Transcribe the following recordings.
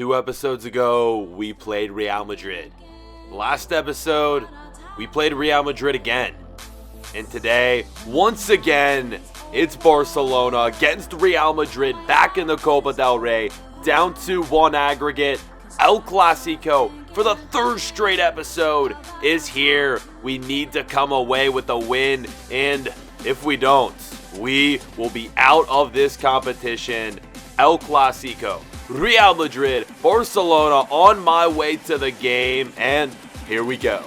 2 episodes ago, we played Real Madrid. Last episode, we played Real Madrid again. And today, once again, it's Barcelona against Real Madrid back in the Copa del Rey, down 2-1 aggregate. El Clasico for the 3rd straight episode is here. We need to come away with a win, and if we don't, we will be out of this competition. El Clasico, Real Madrid, Barcelona on my way to the game, and here we go.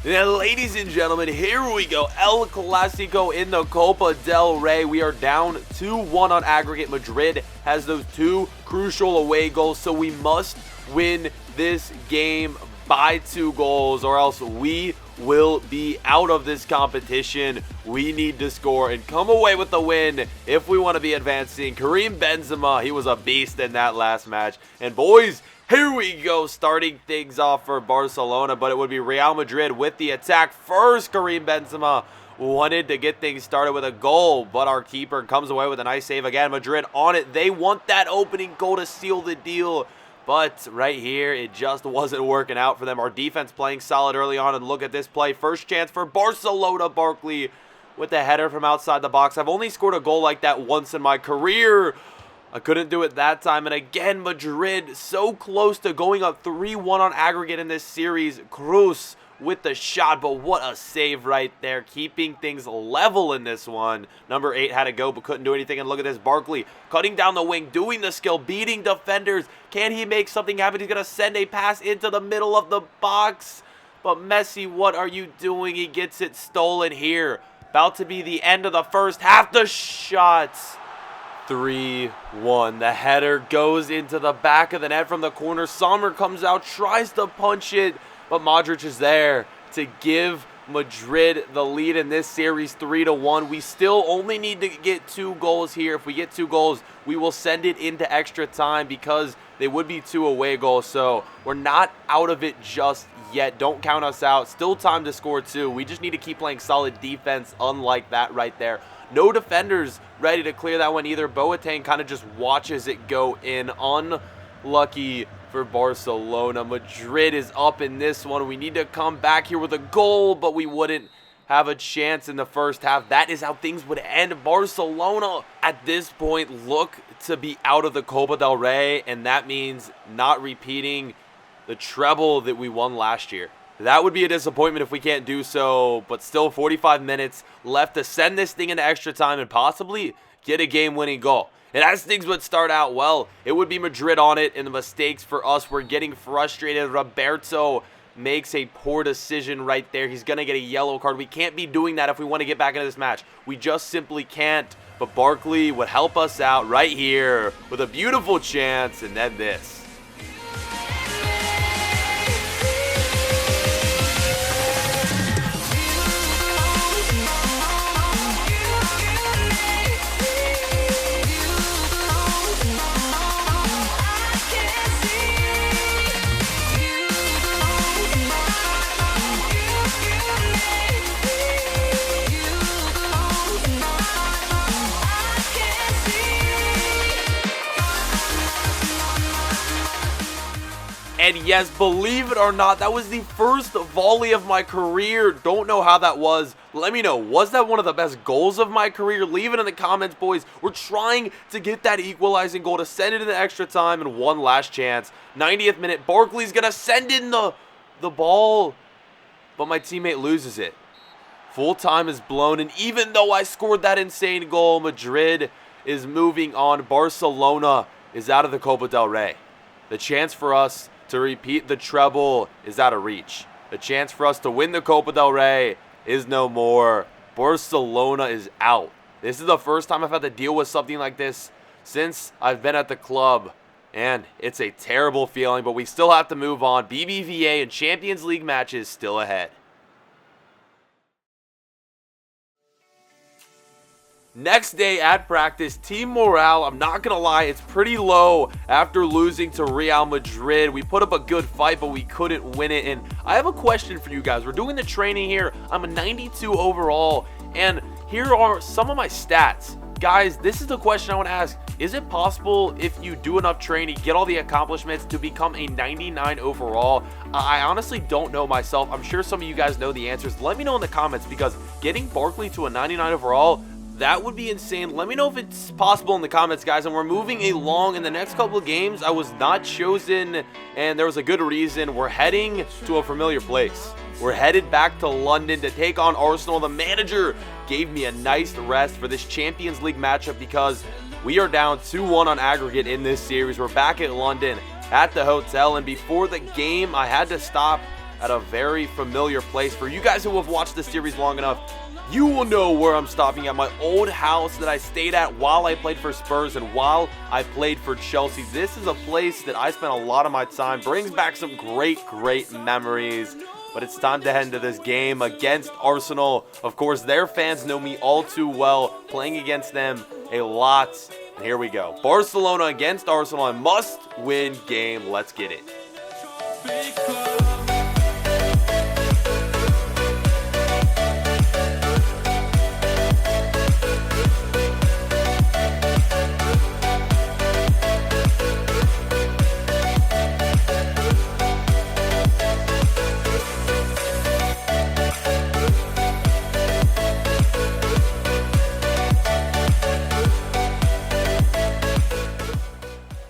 And ladies and gentlemen, here we go. El Clasico in the Copa del Rey. We are down 2-1 on aggregate. Madrid has those 2 crucial away goals, so we must win this game by 2 goals or else we will be out of this competition. We need to score and come away with the win if we want to be advancing. Karim Benzema, he was a beast in that last match. And boys, here we go, starting things off for Barcelona, but it would be Real Madrid with the attack first. Karim Benzema wanted to get things started with a goal, but our keeper comes away with a nice save again. Madrid on it. They want that opening goal to seal the deal, but right here, it just wasn't working out for them. Our defense playing solid early on, and look at this play. First chance for Barcelona. Barclay with the header from outside the box. I've only scored a goal like that once in my career. I couldn't do it that time, and again, Madrid so close to going up 3-1 on aggregate in this series. Cruz with the shot, but what a save right there, keeping things level in this one. Number 8 had to go, but couldn't do anything, and look at this, Barclay cutting down the wing, doing the skill, beating defenders. Can he make something happen? He's going to send a pass into the middle of the box, but Messi, what are you doing? He gets it stolen here. About to be the end of the first half. The shots. 3-1. The header goes into the back of the net from the corner. Sommer comes out, tries to punch it, but Modric is there to give Madrid the lead in this series 3-1. We still only need to get 2 goals here. If we get 2 goals, we will send it into extra time because they would be 2 away goals. So we're not out of it just yet. Don't count us out. Still time to score 2. We just need to keep playing solid defense, unlike that right there. No defenders ready to clear that one either. Boateng kind of just watches it go in. Unlucky for Barcelona. Madrid is up in this one. We need to come back here with a goal, but we wouldn't have a chance in the first half. That is how things would end. Barcelona at this point look to be out of the Copa del Rey, and that means not repeating the treble that we won last year. That would be a disappointment if we can't do so, but still 45 minutes left to send this thing into extra time and possibly get a game-winning goal. And as things would start out well, it would be Madrid on it, and the mistakes for us were getting frustrated. Roberto makes a poor decision right there. He's going to get a yellow card. We can't be doing that if we want to get back into this match. We just simply can't. But Barclay would help us out right here with a beautiful chance, and then this. And yes, believe it or not, that was the first volley of my career. Don't know how that was. Let me know, was that one of the best goals of my career? Leave it in the comments, boys. We're trying to get that equalizing goal to send it in the extra time, and one last chance. 90th minute, Barclay's going to send in the ball, but my teammate loses it. Full time is blown, and even though I scored that insane goal, Madrid is moving on. Barcelona is out of the Copa del Rey. The chance for us to repeat the treble is out of reach. The chance for us to win the Copa del Rey is no more. Barcelona is out. This is the first time I've had to deal with something like this since I've been at the club, and it's a terrible feeling, but we still have to move on. BBVA and Champions League matches still ahead. Next day at practice, team morale, I'm not going to lie, it's pretty low after losing to Real Madrid. We put up a good fight, but we couldn't win it. And I have a question for you guys. We're doing the training here. I'm a 92 overall, and here are some of my stats. Guys, this is the question I want to ask. Is it possible, if you do enough training, get all the accomplishments, to become a 99 overall? I honestly don't know myself. I'm sure some of you guys know the answers. Let me know in the comments, because getting Barclay to a 99 overall, that would be insane. Let me know if it's possible in the comments, guys. And we're moving along. In the next couple of games, I was not chosen, and there was a good reason. We're heading to a familiar place. We're headed back to London to take on Arsenal. The manager gave me a nice rest for this Champions League matchup because we are down 2-1 on aggregate in this series. We're back at London at the hotel, and before the game, I had to stop at a very familiar place. For you guys who have watched the series long enough, you will know where I'm stopping at. My old house that I stayed at while I played for Spurs and while I played for Chelsea. This is a place that I spent a lot of my time. Brings back some great memories. But it's time to head into this game against Arsenal. Of course, their fans know me all too well, playing against them a lot. And here we go. Barcelona against Arsenal, a must-win game. Let's get it.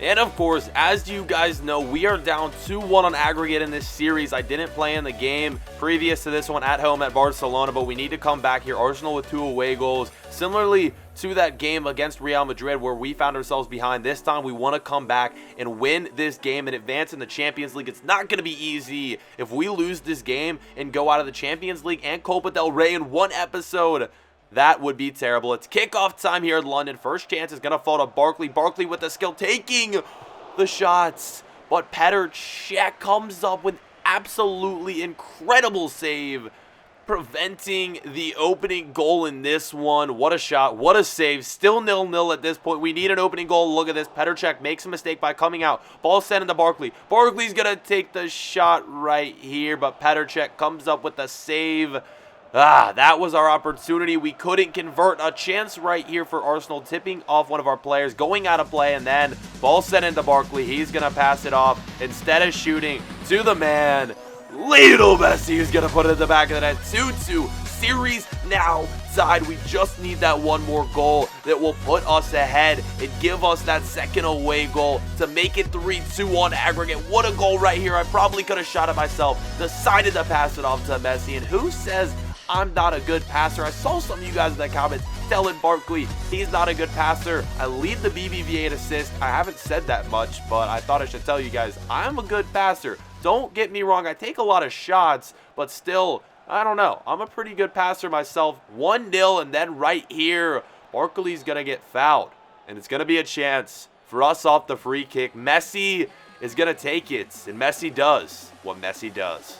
And of course, as you guys know, we are down 2-1 on aggregate in this series. I didn't play in the game previous to this one at home at Barcelona, but we need to come back here. Arsenal with 2 away goals. Similarly to that game against Real Madrid where we found ourselves behind, this time we want to come back and win this game and advance in the Champions League. It's not going to be easy. If we lose this game and go out of the Champions League and Copa del Rey in one episode, that would be terrible. It's kickoff time here in London. First chance is going to fall to Barclay. Barclay with the skill, taking the shots. But Petr Cech comes up with absolutely incredible save, preventing the opening goal in this one. What a shot. What a save. Still 0-0 at this point. We need an opening goal. Look at this. Petr Cech makes a mistake by coming out. Ball sent into Barclay. Barclay's going to take the shot right here, but Petr Cech comes up with the save. That was our opportunity. We couldn't convert. A chance right here for Arsenal, tipping off one of our players, going out of play, and then ball sent into Barclay. He's going to pass it off instead of shooting to the man. Lionel Messi is going to put it in the back of the net. 2-2. Series now tied. We just need that one more goal that will put us ahead and give us that second away goal to make it 3-2 on aggregate. What a goal right here. I probably could have shot it myself. Decided to pass it off to Messi. And who says I'm not a good passer? I saw some of you guys in the comments telling Barclay he's not a good passer. I lead the BBVA in assist. I haven't said that much, but I thought I should tell you guys I'm a good passer. Don't get me wrong. I take a lot of shots, but still, I don't know. I'm a pretty good passer myself. 1-0, and then right here, Barclay's going to get fouled, and it's going to be a chance for us off the free kick. Messi is going to take it, and Messi does what Messi does.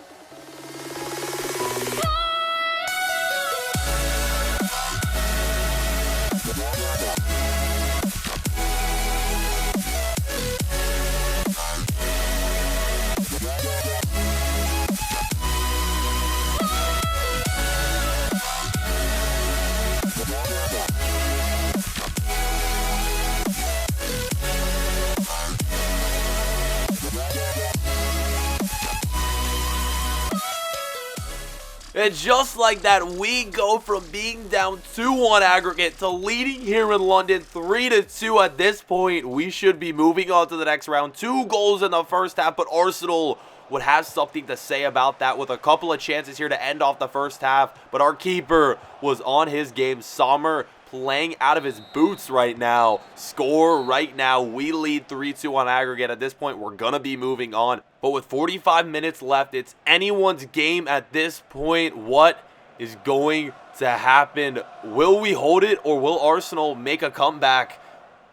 And just like that, we go from being down 2-1 aggregate to leading here in London 3-2 at this point. We should be moving on to the next round. 2 goals in the first half, but Arsenal would have something to say about that with a couple of chances here to end off the first half. But our keeper was on his game. Sommer playing out of his boots right now. Score right now. We lead 3-2 on aggregate. At this point, we're going to be moving on. But with 45 minutes left, it's anyone's game at this point. What is going to happen. Will we hold it, or will Arsenal make a comeback?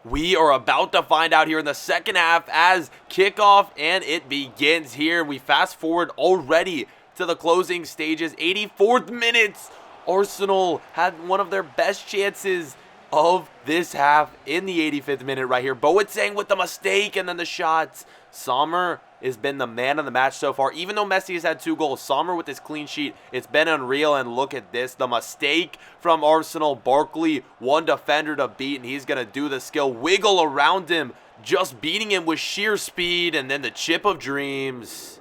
We are about to find out here in the second half as kickoff, and it begins here. We fast forward already to the closing stages. 84th minutes. Arsenal had one of their best chances of this half in the 85th minute right here. Boateng with the mistake, and then the shots. Sommer has been the man of the match so far. Even though Messi has had 2 goals, Sommer with his clean sheet, it's been unreal. And look at this, the mistake from Arsenal. Barclay, one defender to beat, and he's going to do the skill wiggle around him, just beating him with sheer speed, and then the chip of dreams.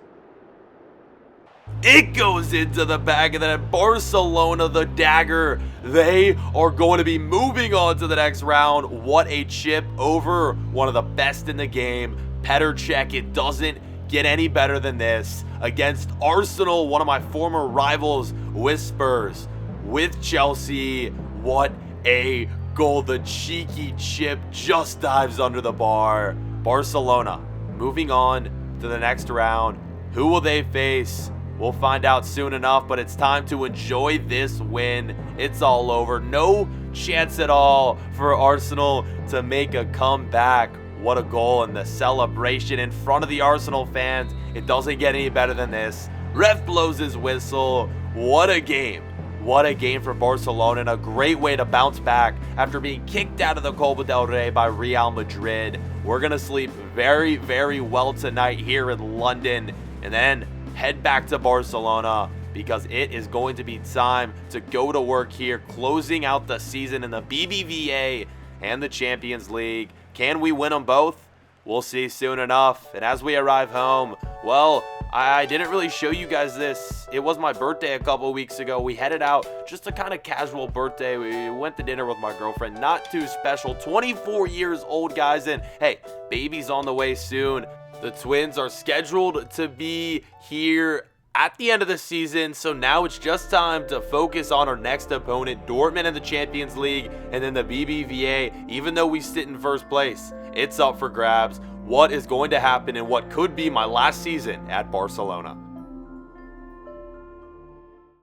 It goes into the bag, and then Barcelona, the dagger, they are going to be moving on to the next round. What a chip over one of the best in the game. Petr Cech, it doesn't get any better than this. Against Arsenal, one of my former rivals with Spurs, with Chelsea. What a goal. The cheeky chip just dives under the bar. Barcelona moving on to the next round. Who will they face? We'll find out soon enough, but it's time to enjoy this win. It's all over. No chance at all for Arsenal to make a comeback. What a goal, and the celebration in front of the Arsenal fans. It doesn't get any better than this. Ref blows his whistle. What a game. What a game for Barcelona, and a great way to bounce back after being kicked out of the Copa del Rey by Real Madrid. We're going to sleep very, very well tonight here in London, and then head back to Barcelona, because it is going to be time to go to work here, closing out the season in the BBVA and the Champions League. Can we win them both? We'll see soon enough. And as we arrive home, well, I didn't really show you guys this. It was my birthday a couple weeks ago. We headed out, just a kind of casual birthday. We went to dinner with my girlfriend. Not too special. 24 years old, guys. And hey, baby's on the way soon. The twins are scheduled to be here at the end of the season, so now it's just time to focus on our next opponent, Dortmund in the Champions League, and then the BBVA. Even though we sit in first place, it's up for grabs. What is going to happen in what could be my last season at Barcelona?